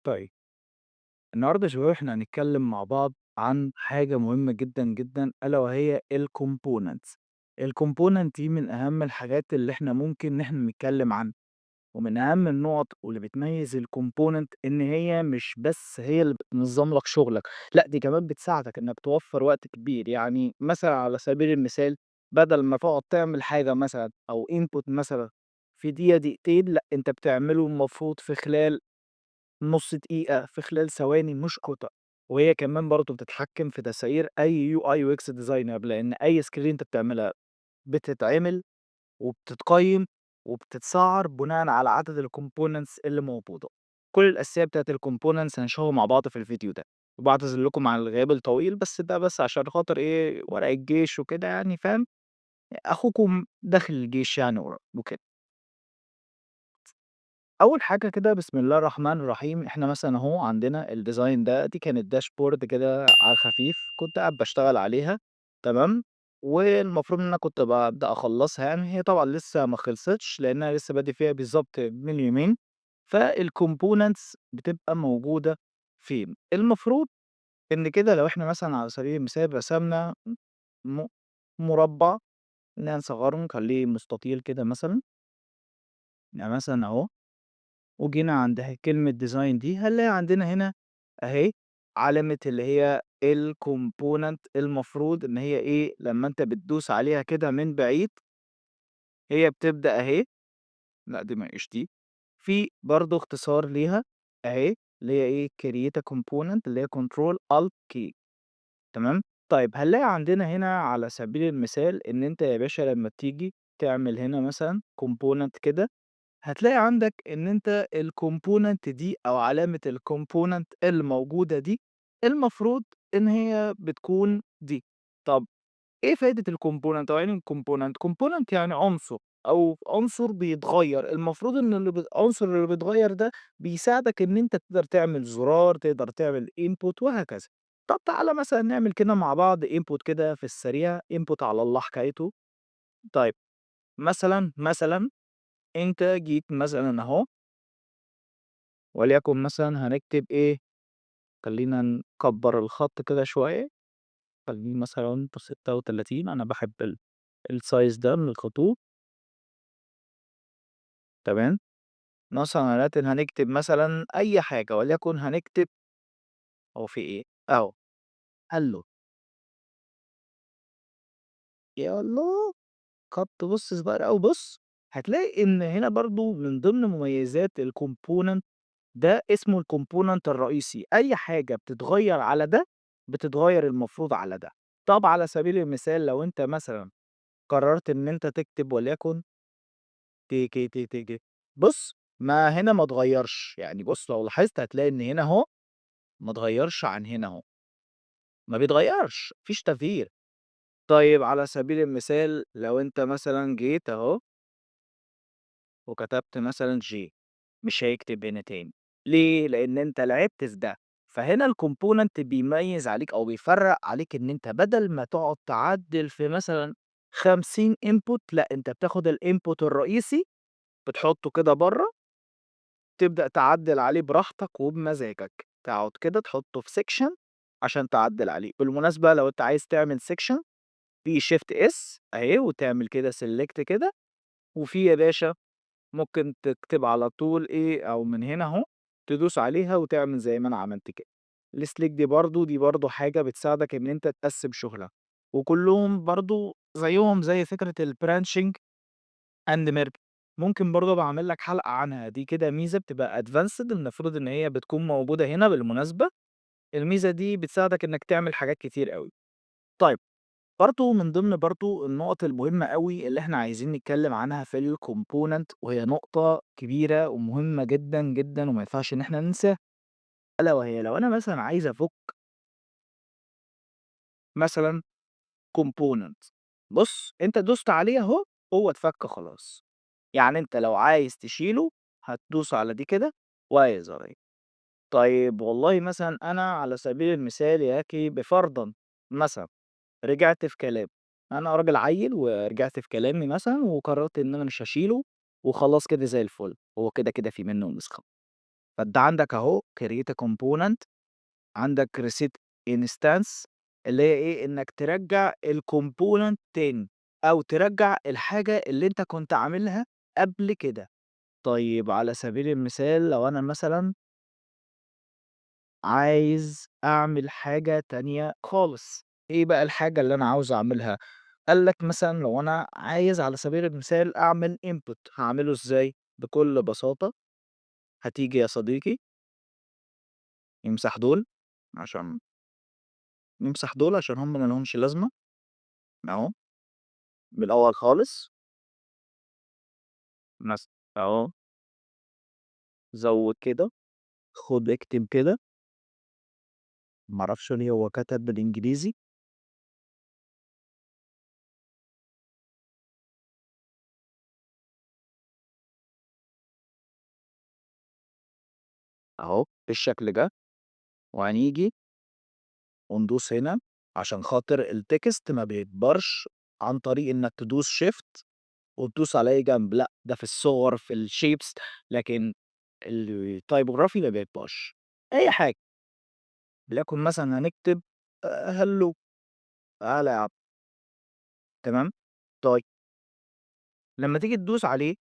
طيب، النهارده يا شباب إحنا هنتكلم مع بعض عن حاجة مهمة جدًا، جدًا، ألا وهي الcomponents. الcomponent دي من أهم الحاجات اللي إحنا ممكن إن إحنا نتكلم عنها، ومن أهم النُقط واللي بتميز الcomponent إن هي مش بس هي اللي بتنظم لك شغلك، لأ دي كمان بتساعدك إنك توفّر وقت كبير. يعني مثلًا على سبيل المثال بدل ما تقعد تعمل حاجة مثلًا أو input مثلًا في دقيقة، دقيقتين، لأ أنت بتعمله المفروض في خلال نُص دقيقة، في خلال ثواني مش قُطع. وهي كمان برضه بتتحكم في تسعير أي UI UX designer، لإن أي screen أنت بتعملها بتتعمل وبتتقيّم وبتتسعّر بناءً على عدد الcomponents اللي موجودة. كل الأساسيات بتاعة الcomponents هنشوفها مع بعض في الفيديو ده. وباعتذر لكم عن الغياب الطويل، بس ده بس عشان خاطر إيه، ورق الجيش وكده يعني فاهم، أخوكم داخل الجيش يعني وكده. أول حاجة كده بسم الله الرحمن الرحيم، إحنا مثلًا أهو عندنا الdesign ده، دي كانت dashboard كده على الخفيف كنت قاعد باشتغل عليها، تمام. والمفروض إن أنا كنت بابدأ أخلّصها يعني، هي طبعًا لسه ما خلصتش لإن أنا لسه بادئ فيها بالضبط من يومين. فالcomponents بتبقى موجودة فين؟ المفروض إن كده لو إحنا مثلًا على سبيل المثال رسمنا م مربع، خلّينا نصغّره نخلّيه مستطيل كده مثلًا، يعني مثلًا أهو. وجينا عند كلمة design دي، هنلاقي عندنا هنا أهي علامة اللي هي الcomponent، المفروض إن هي إيه، لمّا أنت بتدوس عليها كده من بعيد هي بتبدأ أهي. لأ دي ما هياش دي، في برضه اختصار ليها أهي، اللي هي إيه create a component اللي هي control alt K، تمام. طيب هنلاقي عندنا هنا على سبيل المثال إن أنت يا باشا لمّا بتيجي تعمل هنا مثلًا component كده، هتلاقي عندك إن أنت الcomponent دي أو علامة الcomponent الموجودة دي، المفروض إن هي بتكون دي. طب إيه فايدة الcomponent أو يعني الcomponent؟ component يعني عنصر أو عنصر بيتغيّر، المفروض إن العنصر اللي بيتغيّر ده بيساعدك إن أنت تقدر تعمل زرار، تقدر تعمل input وهكذا. طب تعالَ مثلًا نعمل كده مع بعض input كده في السريع، input على الله حكايته. طيب مثلًا أنت جيت مثلًا أهو، وليكن مثلًا هنكتب إيه، خلّينا نكبّر الخط كده شوية، خلّيه مثلًا ب36، أنا باحب الsize ده من الخطوط، تمام. مثلًا ولكن هنكتب مثلًا أي حاجة، وليكن هنكتب هو في إيه، أهو hello. يا الله! خط بُص صغير أوي، بُص، هتلاقي إن هنا برضه من ضمن مميزات الcomponent ده اسمه الcomponent الرئيسي، أي حاجة بتتغيّر على ده، بتتغيّر المفروض على ده. طب على سبيل المثال لو أنت مثلًا قررت إن أنت تكتب وليكن بُص، ما هنا ما اتغيّرش، يعني بُص لو لاحظت هتلاقي إن هنا أهو ما اتغيّرش عن هنا أهو، ما بيتغيّرش، ما فيش تغيير. طيب على سبيل المثال لو أنت مثلًا جيت أهو وكتبت مثلًا J، مش هيكتب هنا تاني. ليه؟ لإن أنت لعبت في ده. فهنا الcomponent بيميّز عليك أو بيفرّق عليك إن أنت بدل ما تقعد تعدِّل في مثلًا 50 input، لأ أنت بتاخد الinput الرئيسي بتحطه كده برّه، تبدأ تعدِّل عليه براحتك وبمزاجك. تقعد كده تحطه في section عشان تعدِّل عليه. بالمناسبة لو أنت عايز تعمل section في shift S أهي وتعمل كده select كده، وفي يا باشا ممكن تكتب على طول إيه، أو من هنا أهو تدوس عليها وتعمل زي ما أنا عملت كده. الslick دي برضه حاجة بتساعدك إن أنت تقسّم شغلك، وكلّهم برضه زيّهم زي فكرة الbranching and merge. ممكن برضه أبقى أعمل لك حلقة عنها، دي كده ميزة بتبقى advanced المفروض إن هي بتكون موجودة هنا بالمناسبة. الميزة دي بتساعدك إنك تعمل حاجات كتير أوي. طيب برضه من ضمن برضه النقط المهمة أوي اللي إحنا عايزين نتكلم عنها في الcomponent، وهي نقطة كبيرة ومهمة جدًا، جدًا، وما ينفعش إن إحنا ننساها، ألا وهي لو أنا مثلًا عايز أفُك مثلًا component، بُص أنت دوست عليه أهو، هو اتفك خلاص. يعني أنت لو عايز تشيله هتدوس على دي كده وهي زراير. طيب والله مثلًا أنا على سبيل المثال يا أخي بفرضًا مثلًا رجعت في كلامي، أنا راجل عيّل ورجعت في كلامي مثلًا وقررت إن أنا مش هاشيله وخلاص كده زي الفل، هو كده، كده في منه نسخة. فأنت عندك أهو create a component، عندك reset instance اللي هي إيه، إنك ترجّع الcomponent تاني، أو ترجّع الحاجة اللي أنت كنت عاملها قبل كده. طيب على سبيل المثال لو أنا مثلًا عايز أعمل حاجة تانية خالص، إيه بقى الحاجة اللي أنا عاوز أعملها؟ قال لك مثلًا لو أنا عايز على سبيل المثال أعمل input هاعمله إزاي؟ بكل بساطة هتيجي يا صديقي عشان نمسح دول عشان هم ما لهمش لازمة، أهو من الأول خالص مثلًا أهو، زوّد كده، خُد اكتب كده، ما أعرفش ليه هو كتب بالإنجليزي، أهو بالشكل ده، وهنيجي وندوس هنا عشان خاطر الtext ما بيكبرش عن طريق إنك تدوس shift وتدوس على أي جنب، لأ ده في الصور في الshapes، لكن الtypography ما بيكبرش. أي حاجة، وليكن مثلًا هنكتب hello، تعالَ يا عم، تمام؟ طيب لمّا تيجي تدوس عليه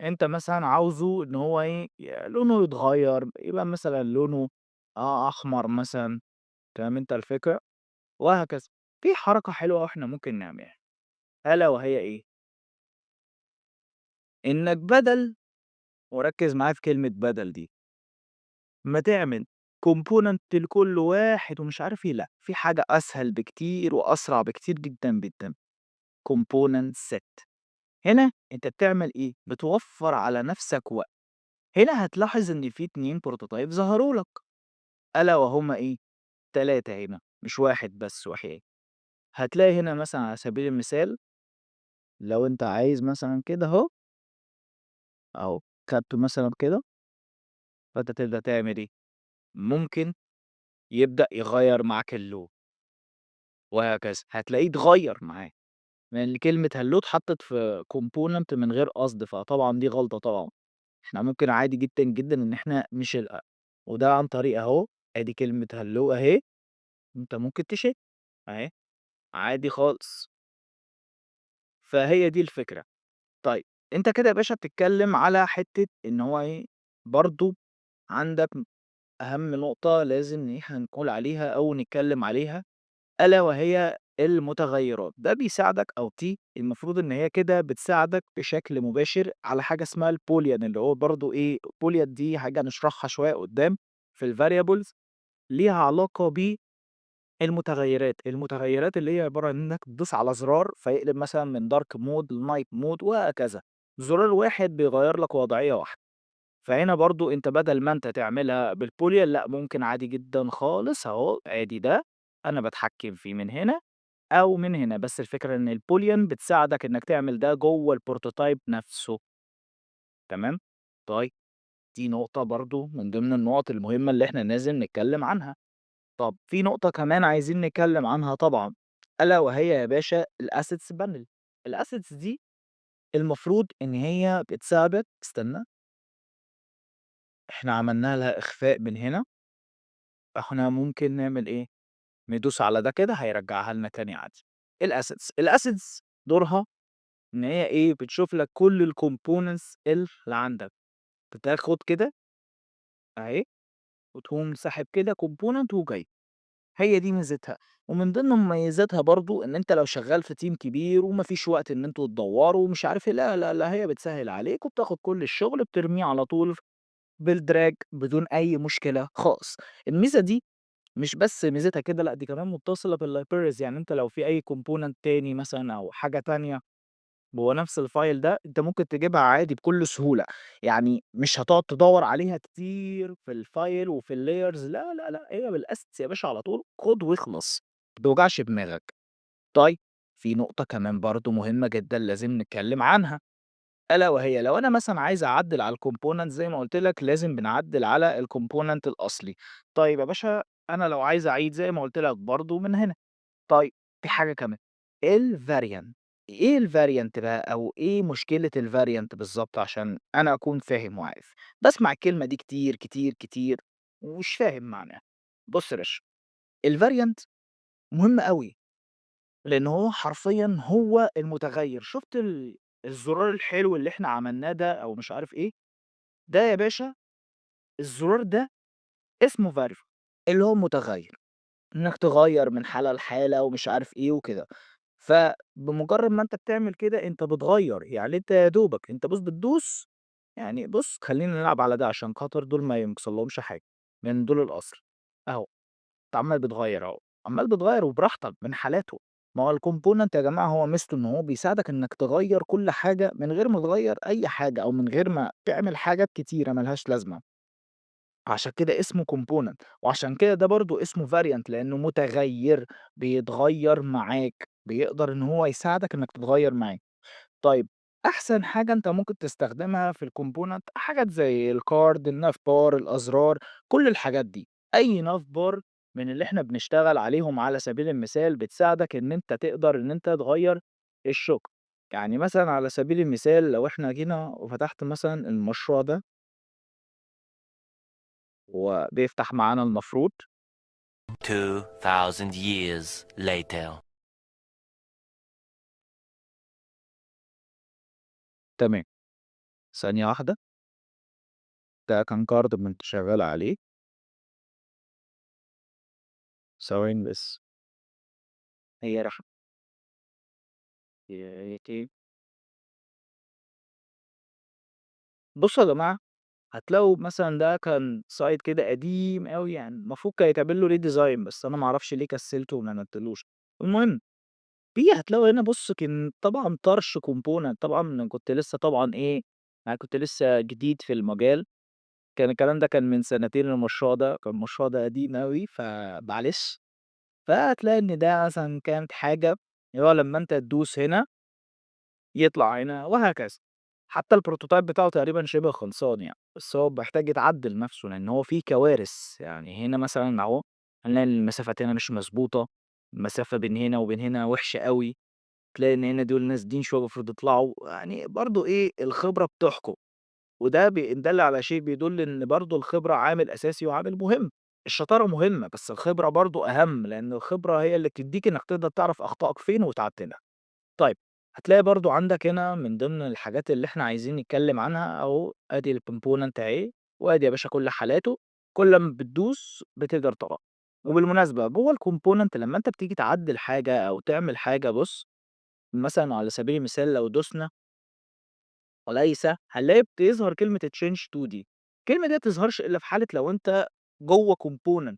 أنت مثلًا عاوزه إن هو إيه، لونه يتغيّر، يبقى مثلًا لونه أحمر مثلًا، فاهم أنت الفكرة؟ وهكذا. في حركة حلوة أوي إحنا ممكن نعملها، ألا وهي إيه، إنك بدل وركّز معايا في كلمة بدل دي، ما تعمل component لكل واحد ومش عارف إيه، لأ، في حاجة أسهل بكتير وأسرع بكتير جدًا، جدًا، component set. هنا أنت بتعمل إيه، بتوفّر على نَفْسك وقت. هنا هتلاحظ إن في 2 prototype ظهروا لك، ألا وهُم إيه، 3 هنا مش 1 بس وحياة. هتلاقي هنا مثلًا على سبيل المثال لو أنت عايز مثلًا كده أهو خدته مثلًا كده، فأنت تبدأ تعمل إيه، ممكن يبدأ يغيّر معاك اللون وهكذا، هتلاقيه اتغيّر معاك، لإن كلمة hello اتحطت في component من غير قصد، فطبعًا دي غلطة طبعًا. إحنا ممكن عادي جدًا، جدًا إن إحنا نشيلها، وده عن طريق أهو آدي كلمة hello أهي، أنت ممكن تشيلها أهي، عادي خالص، فهي دي الفكرة. طيب أنت كده يا باشا بتتكلم على حتّة إن هو إيه، برضه عندك أهم نقطة لازم إن إحنا نقول عليها أو نتكلم عليها، ألا وهي المتغيرات. ده بيساعدك أو دي المفروض إن هي كده بتساعدك بشكل مباشر على حاجة اسمها الboolean اللي هو برضه إيه، boolean دي حاجة هنشرحها شوية قدّام في الvariables ليها علاقة بالمتغيرات. المتغيرات اللي هي عبارة عن إنك تدوس على زرار فيقلب مثلًا من dark mode لnight mode وهكذا. زرار واحد بيغيّر لك وضعية واحدة. فهنا برضه أنت بدل ما أنت تعملها بالبوليان لأ، ممكن عادي جدًا خالص أهو، آدي ده أنا باتحكم فيه من هنا أو من هنا، بس الفكرة إن البوليان بتساعدك إنك تعمل ده جوّه الprototype نفسه، تمام؟ طيب دي نقطة برضه من ضمن النقط المهمة اللي إحنا لازم نتكلم عنها. طب في نقطة كمان عايزين نتكلم عنها طبعًا، ألا وهي يا باشا الassets panel. الassets دي المفروض إن هي بتساعدك استنى، إحنا عملنا لها إخفاء من هنا، فإحنا ممكن نعمل إيه، ندوس على ده كده هيرجّعها لنا تاني عادي. الassets دورها إن هي إيه، بتشوف لك كل الcomponents اللي عندك، بتاخد كده أهي وتقوم ساحب كده component وجاي، هي دي ميزتها. ومن ضمن مميزاتها برضه إن أنت لو شغال في team كبير وما فيش وقت إن أنتم تدوّروا ومش عارف إيه، لا، لا، لا، هي بتسهّل عليك وبتاخد كل الشغل بترميه على طول بالdrag بدون أي مشكلة خالص. الميزة دي مش بس ميزتها كده، لأ دي كمان متصلة بالlibraries، يعني أنت لو في أي component تاني مثلًا أو حاجة تانية جوّه نفس الfile ده، أنت ممكن تجيبها عادي بكل سهولة، يعني مش هتقعد تدوّر عليها كتير في الfile وفي الlayers، لا، لا، لأ، هي بالassets يا باشا على طول، خُد واخلص، ما توجعش دماغك. طيب في نقطة كمان برضه مهمة جدًا لازم نتكلم عنها، ألا وهي لو أنا مثلًا عايز أعدّل على الcomponent زي ما قُلت لك لازم بنعدّل على الcomponent الأصلي. طيب يا باشا أنا لو عايز أعيد زي ما قُلت لك برضه من هنا. طيب في حاجة كمان الvariant. إيه الvariant بقى أو إيه مشكلة الvariant بالضبط عشان أنا أكون فاهم وعارف؟ باسمع الكلمة دي كتير، كتير، كتير ومش فاهم معناها. بُص يا باشا، الvariant مهم أوي، لإن هو حرفيًا هو المتغيّر. شُفت الزرار الحلو اللي إحنا عملناه ده أو مش عارف إيه، ده يا باشا الزرار ده اسمه variable اللي هو متغيّر، إنّك تغيّر من حالة لحالة ومش عارف إيه وكده. فبمجرّد ما أنت بتعمل كده أنت بتغيّر، يعني أنت يا دوبك أنت بتدوس يعني بُص خلّينا نلعب على ده عشان خاطر دول ما يحصلهمش حاجة، لإن دول الأصل. أهو، أنت عمّال بتغيّر أهو، عمّال بتغيّر وبراحتك من حالاته. ما هو الcomponent يا جماعة هو ميزته إن هو بيساعدك إنّك تغيّر كل حاجة من غير ما تغيّر أي حاجة أو من غير ما تعمل حاجات كتيرة ما لهاش لازمة. عشان كده اسمه component وعشان كده ده برضه اسمه variant لإنه متغيّر، بيتغيّر معاك، بيقدر إن هو يساعدك إنّك تتغيّر معاه. طيب أحسن حاجة أنت ممكن تستخدمها في الcomponent حاجات زي الcard، الNav bar، الأزرار، كل الحاجات دي. أي Nav bar من اللي إحنا بنشتغل عليهم على سبيل المثال بتساعدك إن أنت تقدر إن أنت تغيّر الشغل. يعني مثلًا على سبيل المثال لو إحنا جينا وفتحت مثلًا المشروع ده وبيفتح معانا المفروض 2,000 years later. تمام، ثانية واحدة، ده كان card كنت شغّال عليه، ثواني بس، هي راحت بُصّوا يا جماعة هتلاقوا مثلًا ده كان site كده قديم أوي يعني المفروض كان يتعمل له redesign بس أنا ما أعرفش ليه كسّلت وما عملتلوش. المهم هتلاقوا هنا بُص كان طبعًا طرش component طبعًا أنا كنت لسه طبعًا إيه، أنا كنت لسه جديد في المجال، كان الكلام ده كان من سنتين المشروع ده، كان المشروع ده قديم أوي فمعلش. فهتلاقي إن ده مثلًا كانت حاجة اللي هو لمّا أنت تدوس هنا يطلع هنا وهكذا. حتى الprototype بتاعه تقريبًا شِبه خلصان يعني، بس هو محتاج يتعدّل نَفْسه، لإن هو فيه كوارث، يعني هنا مثلًا أهو هنلاقي المسافات هنا مش مضبوطة، المسافة بين هنا وبين هنا وِحشة أوي، تلاقي إن هنا دول نازلين شوية المفروض يطلعوا، يعني برضه إيه، الخبرة بتحكم، وده إن دَل على شيء بيدُل إن برضه الخبرة عامل أساسي وعامل مهم، الشطارة مهمة، بس الخبرة برضه أهَم، لإن الخبرة هي اللي بتدّيك إنّك تقدر تعرف أخطائك فين وتعدّلها. طيب، هتلاقي برضه عندك هنا من ضمن الحاجات اللي إحنا عايزين نتكلّم عنها أهو، آدي الcomponent أهي، وآدي يا باشا كل حالاته، كل أمّا بتدوس بتقدر تقرأ. وبالمناسبة جوّه الcomponent لمّا أنت بتيجي تعدّل حاجة أو تعمل حاجة بُص، مثلًا على سبيل المثال لو دوسنا وليس هنلاقي بتظهر كلمة change to دي، الكلمة دي ما بتظهرش إلا في حالة لو أنت جوّه component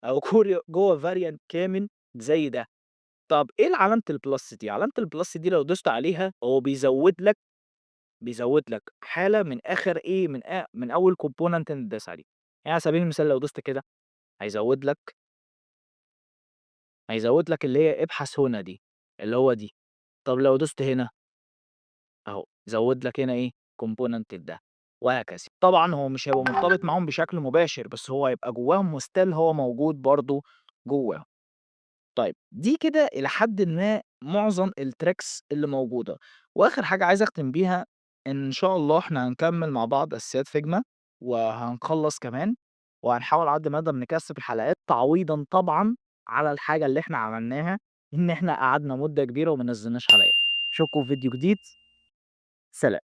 أو جوّه variant كامل زي ده. طب إيه علامة الplus دي؟ علامة الplus دي لو دوست عليها هو بيزوّد لك حالة من آخر إيه، من أول component أنت دايس عليه. يعني على سبيل المثال لو دوست كده هيزوّد لك اللي هي ابحث هنا دي، اللي هو دي. طب لو دوست هنا أهو، زوّد لك هنا إيه، component ده وهكذا. طبعًا هو مش هيبقى مرتبط معاهم بشكل مباشر، بس هو هيبقى جواهم وstill هو موجود برضه جواهم. طيب، دي كده إلى حدٍ ما معظم الtricks اللي موجودة، وآخر حاجة عايز أختم بيها إن شاء الله إحنا هنكمّل مع بعض أساسيات Figma وهنخلّص كمان، وهنحاول على قد ما نقدر نكثّف الحلقات تعويضًا طبعًا على الحاجة اللي إحنا عملناها، إن إحنا قعدنا مدة كبيرة وما نزّلناش حلقات. أشوفكم في فيديو جديد، سلام.